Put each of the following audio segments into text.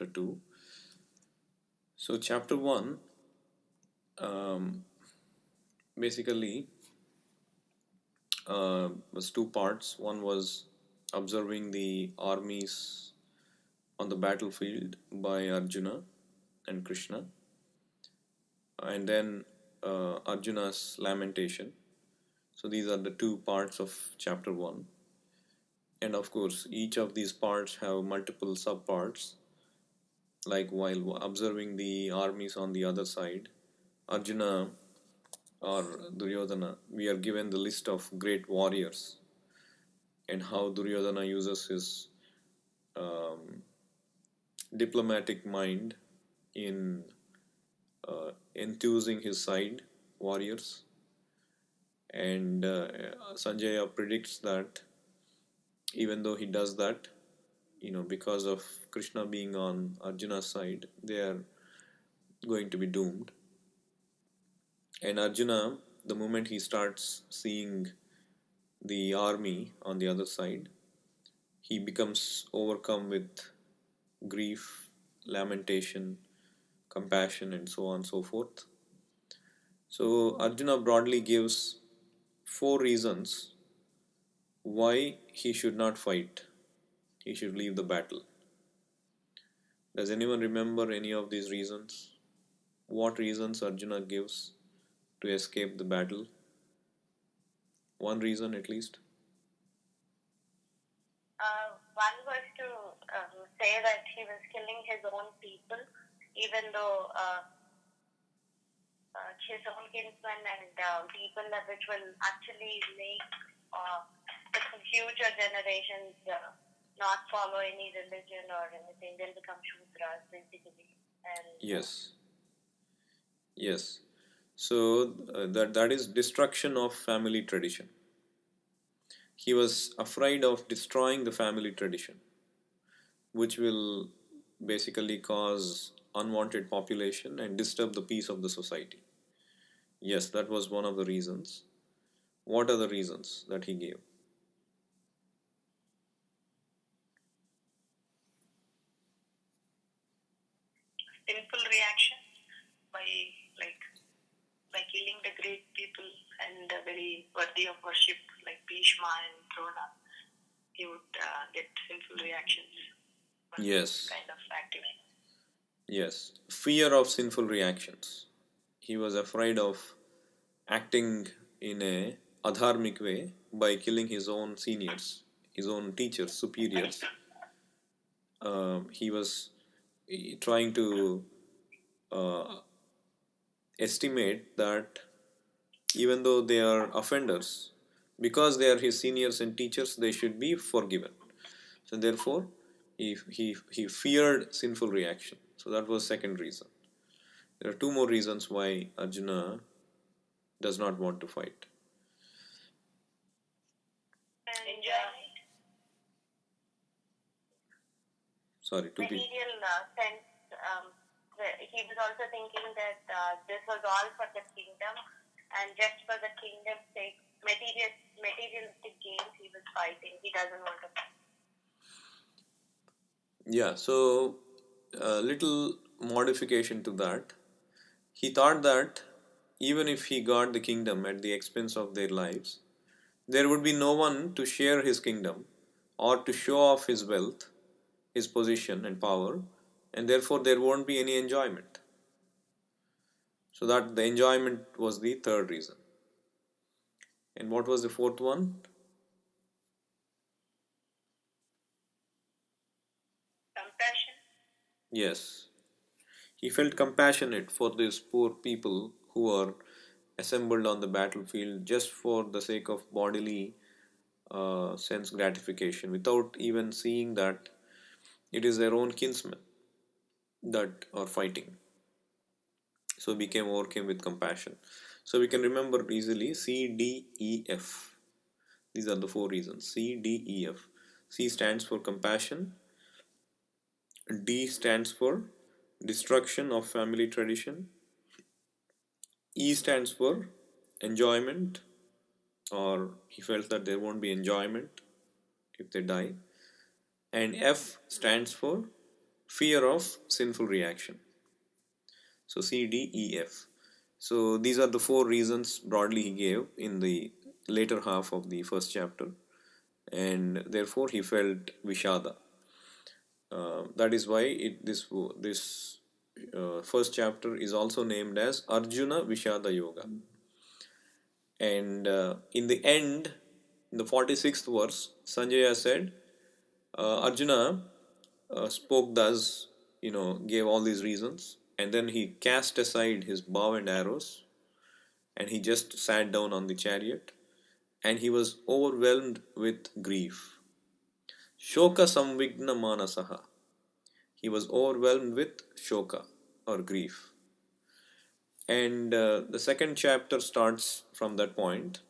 2. So, chapter 1 um, basically was two parts. One was observing the armies on the battlefield by Arjuna and Krishna, and then Arjuna's lamentation. So, these are the two parts of chapter 1. And of course, each of these parts have multiple subparts. Like while observing the armies on the other side, Arjuna or Duryodhana, we are given the list of great warriors and how Duryodhana uses his um, diplomatic mind in enthusing his side warriors. And Sanjaya predicts that even though he does that, because of Krishna being on Arjuna's side, they are going to be doomed. And Arjuna, the moment he starts seeing the army on the other side, he becomes overcome with grief, lamentation, compassion, and so on and so forth. So, Arjuna broadly gives four reasons why he should not fight, he should leave the battle. Does anyone remember any of these reasons? What reasons Arjuna gives to escape the battle? One reason at least. One was to say that he was killing his own people, even though his own kinsmen and people which will actually make the future generations not follow any religion or anything. They'll become Shudras basically. And Yes. So that is destruction of family tradition. He was afraid of destroying the family tradition, which will basically cause unwanted population and disturb the peace of the society. Yes, that was one of the reasons. What are the reasons that he gave? Sinful reaction by killing the great people and very worthy of worship like Bhishma and Drona, he would get sinful reactions. Yes. Kind of activity. Yes. Fear of sinful reactions. He was afraid of acting in a adharmic way by killing his own seniors, his own teachers, superiors. He was trying to estimate that even though they are offenders, because they are his seniors and teachers, they should be forgiven. So therefore, he feared sinful reaction. So that was second reason. There are two more reasons why Arjuna does not want to fight. Enjoyment. Sorry, to be. Material sense. He was also thinking that this was all for the kingdom, and just for the kingdom's sake, materialistic gains, he was fighting. He doesn't want to fight. Yeah, so a little modification to that. He thought that even if he got the kingdom at the expense of their lives, there would be no one to share his kingdom or to show off his wealth, his position and power, and therefore there won't be any enjoyment. So that the enjoyment was the third reason. And what was the fourth one? Compassion. Yes. He felt compassionate for these poor people who are assembled on the battlefield just for the sake of bodily sense gratification without even seeing that it is their own kinsmen that are fighting. So overcame with compassion. So we can remember easily C, D, E, F. These are the four reasons. C, D, E, F. C stands for compassion. D stands for destruction of family tradition. E stands for enjoyment, or he felt that there won't be enjoyment if they die. And F stands for fear of sinful reaction. So C, D, E, F. So these are the four reasons broadly he gave in the later half of the first chapter, and therefore he felt Vishada. That is why this first chapter is also named as Arjuna Vishada Yoga. And in the end, in the 46th verse, Sanjaya said, Arjuna spoke thus, gave all these reasons, and then he cast aside his bow and arrows, and he just sat down on the chariot, and he was overwhelmed with grief. Shoka samvigna manasaha. He was overwhelmed with shoka or grief. And the second chapter starts from that point.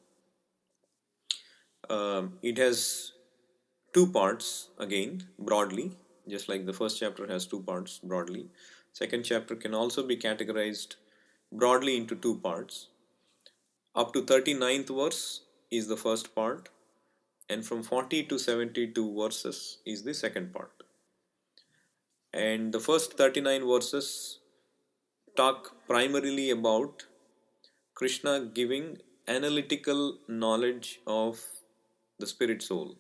It has two parts again, broadly, just like the first chapter has two parts broadly. Second chapter can also be categorized broadly into two parts. Up to 39th verse is the first part, and from 40 to 72 verses is the second part. And the first 39 verses talk primarily about Krishna giving analytical knowledge of the spirit soul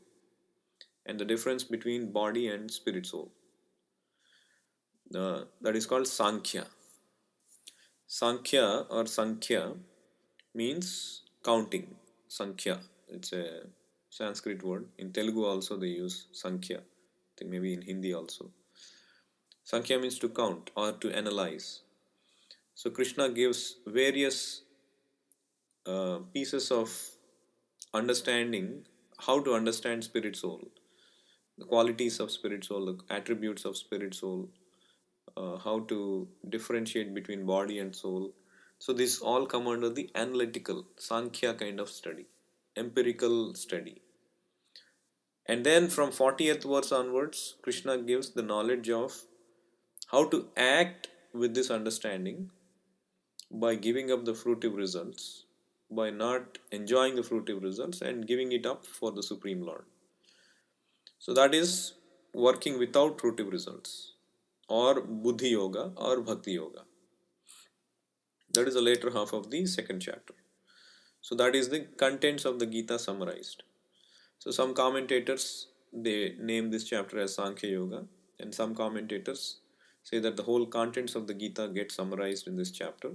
and the difference between body and spirit soul. That is called Sankhya. Sankhya or Sankhya means counting. Sankhya. It's a Sanskrit word. In Telugu also they use Sankhya. I think maybe in Hindi also. Sankhya means to count or to analyze. So Krishna gives various pieces of understanding how to understand spirit soul, the qualities of spirit soul, the attributes of spirit soul, how to differentiate between body and soul. So this all come under the analytical Sankhya kind of study, empirical study. And then from 40th verse onwards, Krishna gives the knowledge of how to act with this understanding by giving up the fruitive results, by not enjoying the fruitive results and giving it up for the Supreme Lord. So that is working without fruitive results, or Buddhi Yoga or Bhakti Yoga. That is the later half of the second chapter. So that is the contents of the Gita summarized. So some commentators, they name this chapter as Sankhya Yoga, and some commentators say that the whole contents of the Gita get summarized in this chapter.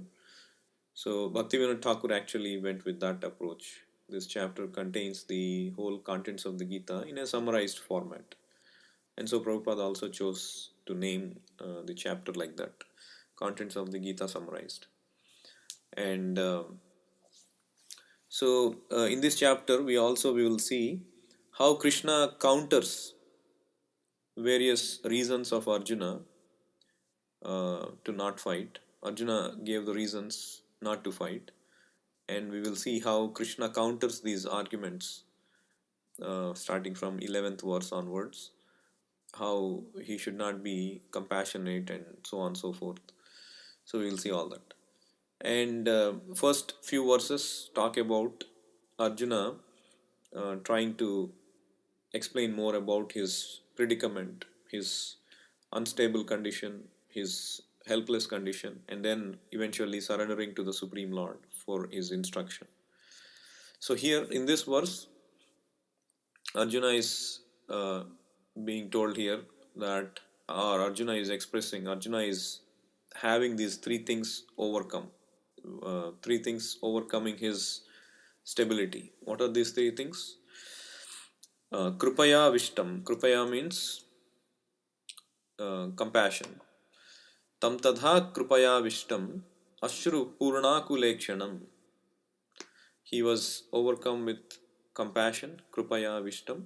So Bhaktivinoda Thakur actually went with that approach. This chapter contains the whole contents of the Gita in a summarized format. And so Prabhupada also chose to name the chapter like that, contents of the Gita summarized. And in this chapter we will see how Krishna counters various reasons of Arjuna to not fight. Arjuna gave the reasons not to fight, and we will see how Krishna counters these arguments starting from 11th verse onwards, how he should not be compassionate and so on and so forth. So we will see all that. And first few verses talk about Arjuna trying to explain more about his predicament, his unstable condition, his helpless condition, and then eventually surrendering to the Supreme Lord for his instruction. So here in this verse, Arjuna is being told here that, or Arjuna is expressing, Arjuna is having these three things overcome, three things overcoming his stability. What are these three things? Krupaya Vishtam. Krupaya means compassion. Tam tadha krupaya Vishtam ashru purnakulekshanam. He was overcome with compassion, krupaya Vishtam,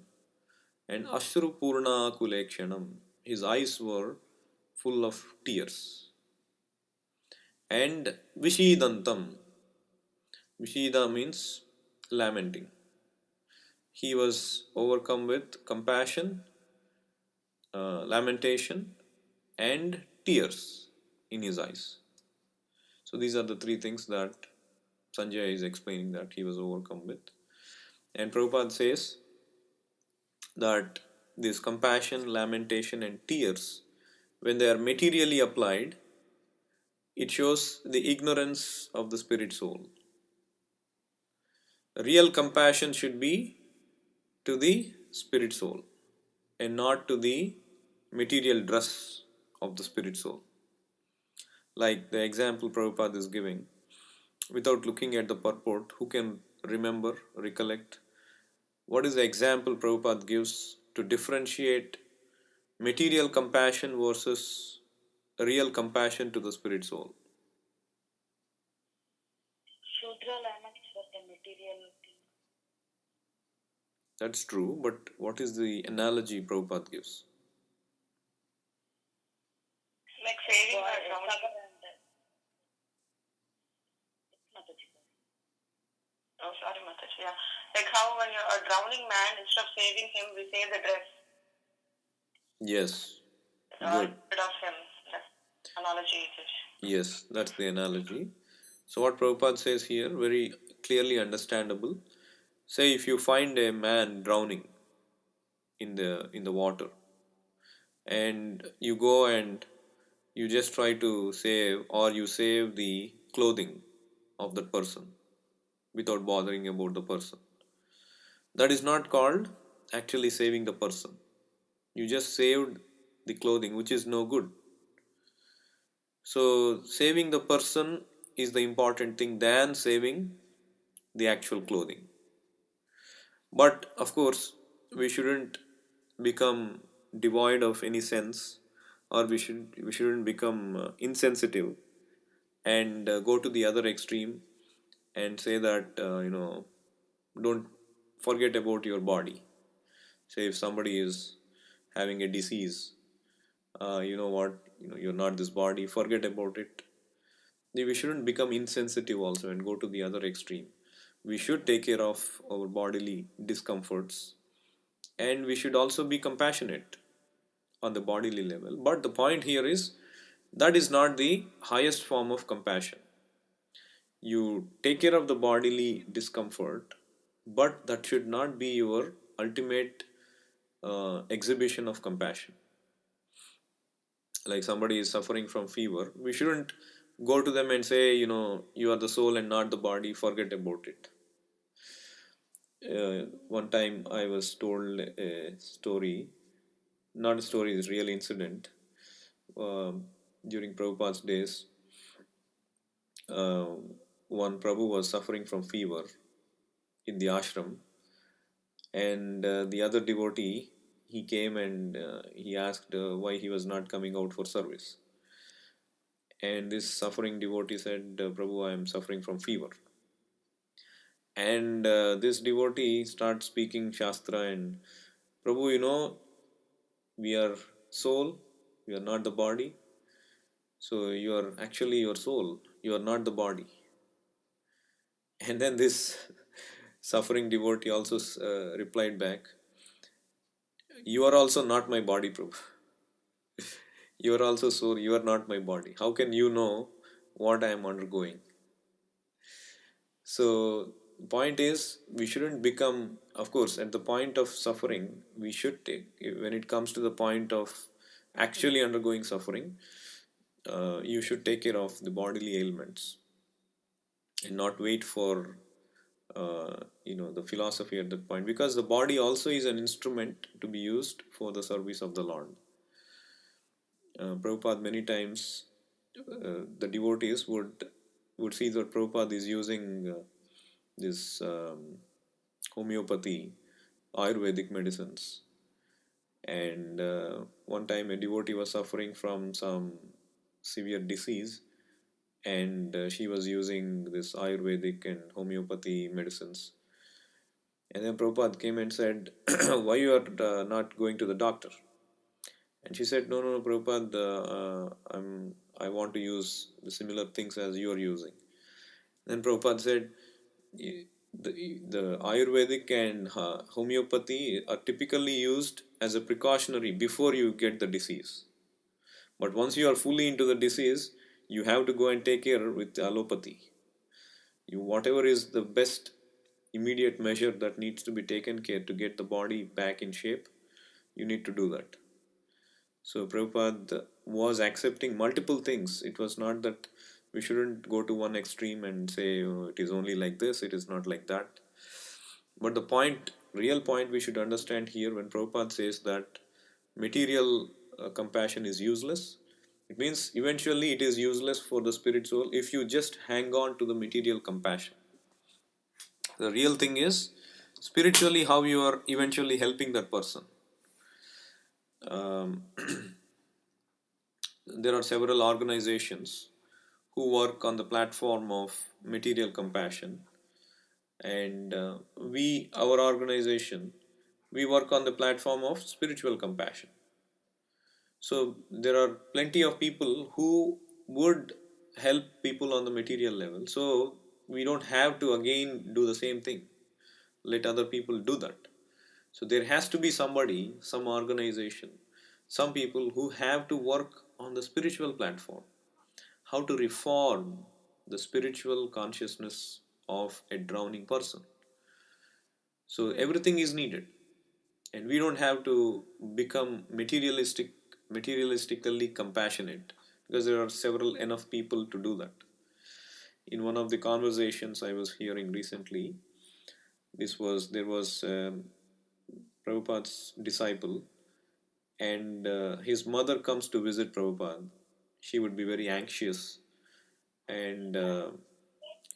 and ashru purnakulekshanam. His eyes were full of tears. And vishidantam. Vishida means lamenting. He was overcome with compassion, lamentation, and tears in his eyes. So these are the three things that Sanjaya is explaining that he was overcome with. And Prabhupada says that this compassion, lamentation, and tears when they are materially applied, it shows the ignorance of the spirit soul. Real compassion should be to the spirit soul and not to the material dress of the spirit soul. Like the example Prabhupada is giving, without looking at the purport, who can remember, recollect? What is the example Prabhupada gives to differentiate material compassion versus real compassion to the spirit soul? Shudra lemon is for the material thing. That's true, but what is the analogy Prabhupada gives? Like saving or drowning. Oh, sorry, Mataji. Yeah. Like how when you're a drowning man, instead of saving him, we save the dress. Yes. Good. Rid of him. That analogy it is. Yes, that's the analogy. So what Prabhupada says here, very clearly understandable. Say if you find a man drowning in the water, and you go and you just try to save, or you save the clothing of that person without bothering about the person. That is not called actually saving the person. You just saved the clothing, which is no good. So saving the person is the important thing than saving the actual clothing. But of course, we shouldn't become devoid of any sense, or we shouldn't become insensitive and go to the other extreme and say that don't forget about your body. Say if somebody is having a disease, you know what, you're not this body, forget about it. We shouldn't become insensitive also and go to the other extreme. We should take care of our bodily discomforts, and we should also be compassionate on the bodily level. But the point here is that is not the highest form of compassion. You take care of the bodily discomfort, but that should not be your ultimate exhibition of compassion. Like somebody is suffering from fever, we shouldn't go to them and say, you are the soul and not the body, forget about it. One time I was told a story, not a story, it's a real incident. During Prabhupada's days, uh, one Prabhu was suffering from fever in the ashram, and the other devotee, he came and he asked why he was not coming out for service. And this suffering devotee said, Prabhu, I am suffering from fever. And this devotee starts speaking Shastra and, Prabhu, we are soul, we are not the body. So you are actually your soul, you are not the body. And then this suffering devotee also replied back, you are also not my body, Prabhu. You are also soul, you are not my body. How can you know what I am undergoing? So point is, we shouldn't become, of course, at the point of suffering, we should take, when it comes to the point of actually undergoing suffering, you should take care of the bodily ailments and not wait for the philosophy at that point, because the body also is an instrument to be used for the service of the Lord. Prabhupada many times, the devotees would see that Prabhupada is using this homeopathy, Ayurvedic medicines. And one time a devotee was suffering from some severe disease, and she was using this Ayurvedic and homeopathy medicines. And then Prabhupada came and said, why you are not going to the doctor? And she said, no, Prabhupada, I want to use the similar things as you are using. Then Prabhupada said, the Ayurvedic and homeopathy are typically used as a precautionary before you get the disease. But once you are fully into the disease, you have to go and take care with allopathy. Whatever is the best immediate measure that needs to be taken care to get the body back in shape, you need to do that. So Prabhupada was accepting multiple things. It was not that we shouldn't go to one extreme and say, oh, it is only like this, it is not like that. But the point, real point we should understand here, when Prabhupada says that material compassion is useless, it means eventually it is useless for the spirit soul if you just hang on to the material compassion. The real thing is spiritually how you are eventually helping that person. Um, there are several organizations who work on the platform of material compassion, and our organization, we work on the platform of spiritual compassion. So there are plenty of people who would help people on the material level. So we don't have to again do the same thing. Let other people do that. So there has to be somebody, some organization, some people who have to work on the spiritual platform. How to reform the spiritual consciousness of a drowning person. So everything is needed. And we don't have to become materialistically compassionate, because there are several enough people to do that. In one of the conversations I was hearing recently, there was Prabhupada's disciple, and his mother comes to visit Prabhupada. She would be very anxious, and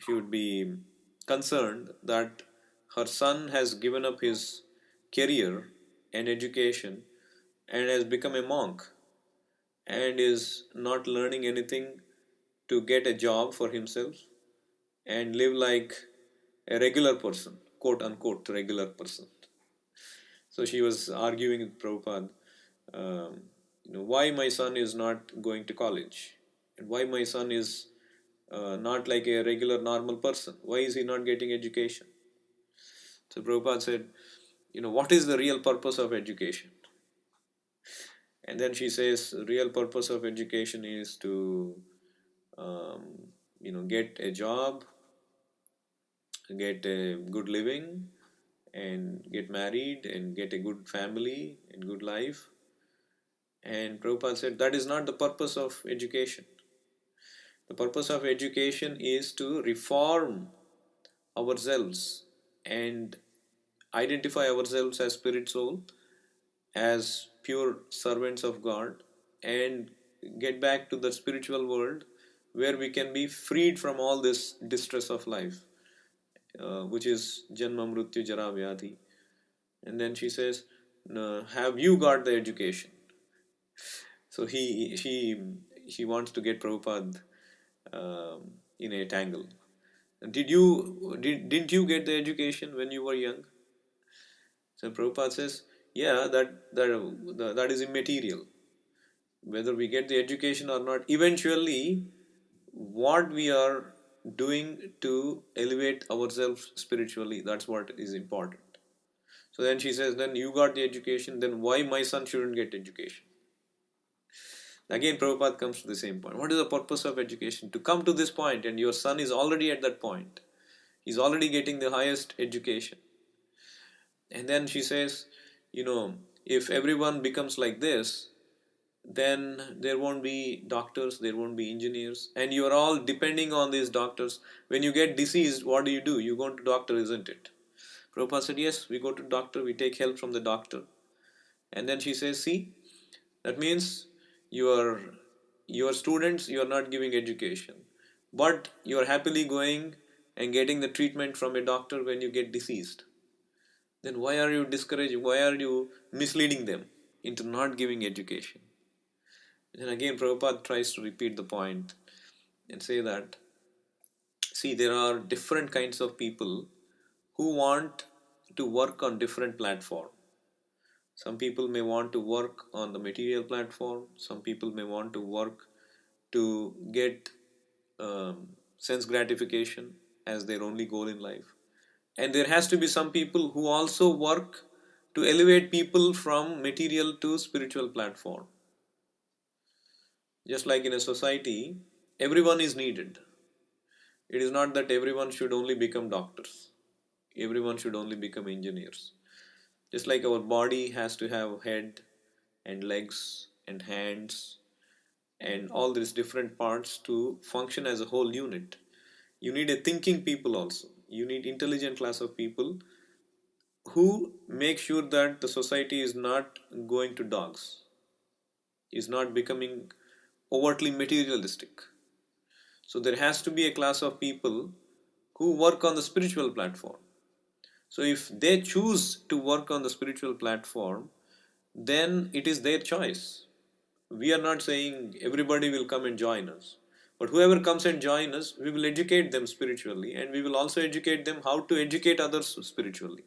she would be concerned that her son has given up his career and education and has become a monk and is not learning anything to get a job for himself and live like a regular person, quote unquote, regular person. So she was arguing with Prabhupada, um, why my son is not going to college, and why my son is not like a regular normal person. Why is he not getting education? So Prabhupada said, what is the real purpose of education? And then she says, real purpose of education is to, um, get a job, get a good living, and get married, and get a good family and good life. And Prabhupada said, that is not the purpose of education. The purpose of education is to reform ourselves and identify ourselves as spirit soul, as pure servants of God, and get back to the spiritual world where we can be freed from all this distress of life, which is Janma Mrityu Jara Vyadhi. And then she says, no, have you got the education? So she wants to get Prabhupada in a tangle. Didn't you get the education when you were young? So Prabhupada says, yeah, that is immaterial. Whether we get the education or not, eventually what we are doing to elevate ourselves spiritually, that's what is important. So then she says, then you got the education, then why my son shouldn't get education? Again, Prabhupada comes to the same point. What is the purpose of education? To come to this point, and your son is already at that point. He's already getting the highest education. And then she says, if everyone becomes like this, then there won't be doctors, there won't be engineers, and you are all depending on these doctors. When you get diseased, what do? You go to doctor, isn't it? Prabhupada said, yes, we go to doctor, we take help from the doctor. And then she says, see, that means your students, you are not giving education, but you are happily going and getting the treatment from a doctor when you get diseased. Then why are you discouraging? Why are you misleading them into not giving education? And again, Prabhupada tries to repeat the point and say that, see, there are different kinds of people who want to work on different platforms. Some people may want to work on the material platform. Some people may want to work to get sense gratification as their only goal in life. And there has to be some people who also work to elevate people from material to spiritual platform. Just like in a society, everyone is needed. It is not that everyone should only become doctors. Everyone should only become engineers. Just like our body has to have head and legs and hands and all these different parts to function as a whole unit. You need a thinking people also. You need intelligent class of people who make sure that the society is not going to dogs, is not becoming overtly materialistic. So there has to be a class of people who work on the spiritual platform. So if they choose to work on the spiritual platform, then it is their choice. We are not saying everybody will come and join us. But whoever comes and join us, we will educate them spiritually, and we will also educate them how to educate others spiritually.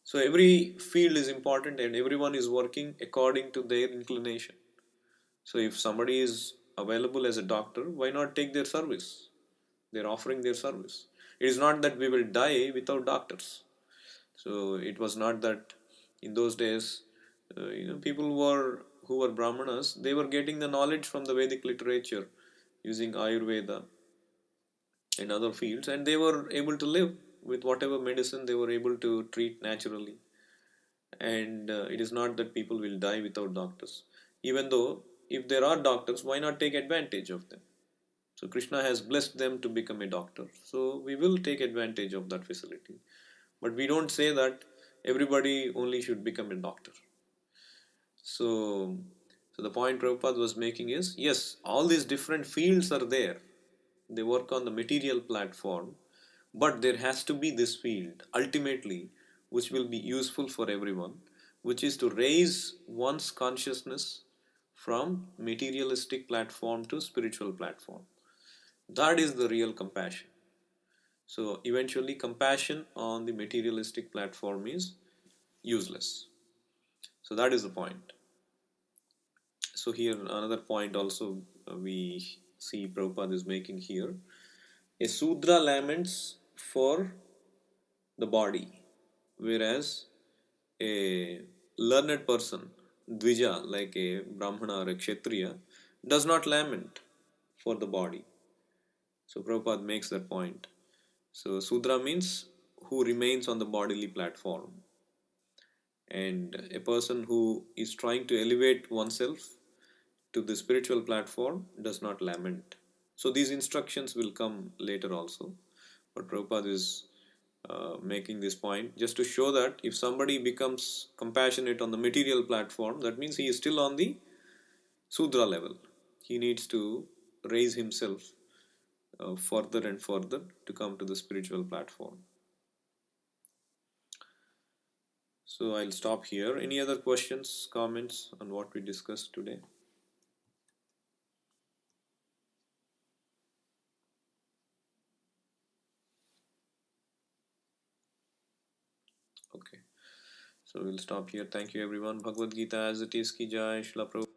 So every field is important and everyone is working according to their inclination. So if somebody is available as a doctor, why not take their service? They're offering their service. It is not that we will die without doctors. So it was not that in those days, people who were brahmanas, they were getting the knowledge from the Vedic literature using Ayurveda and other fields, and they were able to live with whatever medicine they were able to treat naturally. And it is not that people will die without doctors. Even though if there are doctors, why not take advantage of them? So Krishna has blessed them to become a doctor. So we will take advantage of that facility. But we don't say that everybody only should become a doctor. So the point Prabhupada was making is, yes, all these different fields are there. They work on the material platform, but there has to be this field ultimately which will be useful for everyone, which is to raise one's consciousness from materialistic platform to spiritual platform. That is the real compassion. So eventually compassion on the materialistic platform is useless. So that is the point. So here another point also we see Prabhupada is making here. A Sudra laments for the body, whereas a learned person, Dvija, like a Brahmana or a Kshatriya, does not lament for the body. So Prabhupada makes that point. So Sudra means who remains on the bodily platform. And a person who is trying to elevate oneself to the spiritual platform does not lament. So these instructions will come later also. But Prabhupada is making this point just to show that if somebody becomes compassionate on the material platform, that means he is still on the Sudra level. He needs to raise himself further and further to come to the spiritual platform. So I'll stop here. Any other questions, comments on what we discussed today? Okay. So we'll stop here. Thank you everyone. Bhagavad Gita as it is ki jai. Shila Prabhupada.